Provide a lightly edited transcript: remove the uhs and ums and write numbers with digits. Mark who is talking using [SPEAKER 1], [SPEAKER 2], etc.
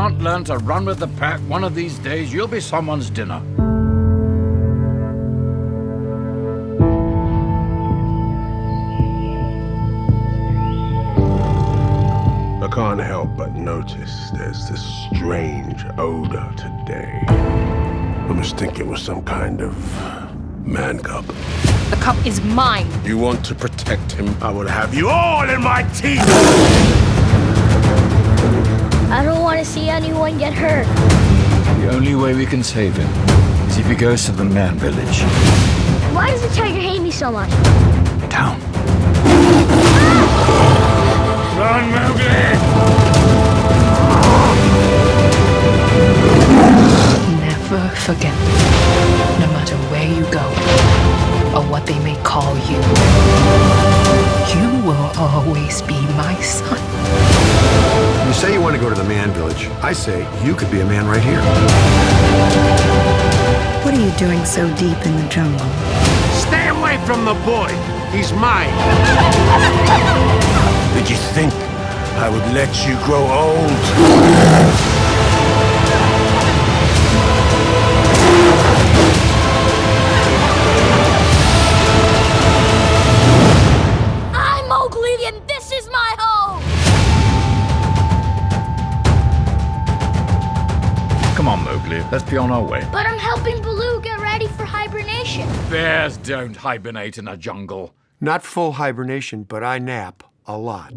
[SPEAKER 1] can't learn to run with the pack, one of these days you'll be someone's dinner.
[SPEAKER 2] I can't help but notice there's this strange odor today. I must think it was some kind of man cub.
[SPEAKER 3] The cub is mine.
[SPEAKER 2] You want to protect him? I will have you all in my teeth!
[SPEAKER 4] I don't want to see anyone get hurt.
[SPEAKER 1] The only way we can save him is if he goes to the man village.
[SPEAKER 4] Why does the tiger hate me so much?
[SPEAKER 1] Down.
[SPEAKER 2] Run, Mowgli!
[SPEAKER 5] Never forget, no matter where you go or what they may call you, you will always be my son.
[SPEAKER 6] You say you want to go to the man village. I say you could be a man right here.
[SPEAKER 7] What are you doing so deep in the jungle?
[SPEAKER 2] Stay away from the boy! He's mine! Did you think I would let you grow old?
[SPEAKER 4] I'm Mowgli, and this is my home!
[SPEAKER 1] Come on, Mowgli, let's be on our way.
[SPEAKER 4] But I'm helping Baloo get ready for hibernation.
[SPEAKER 1] Bears don't hibernate in a jungle.
[SPEAKER 6] Not full hibernation, but I nap a lot.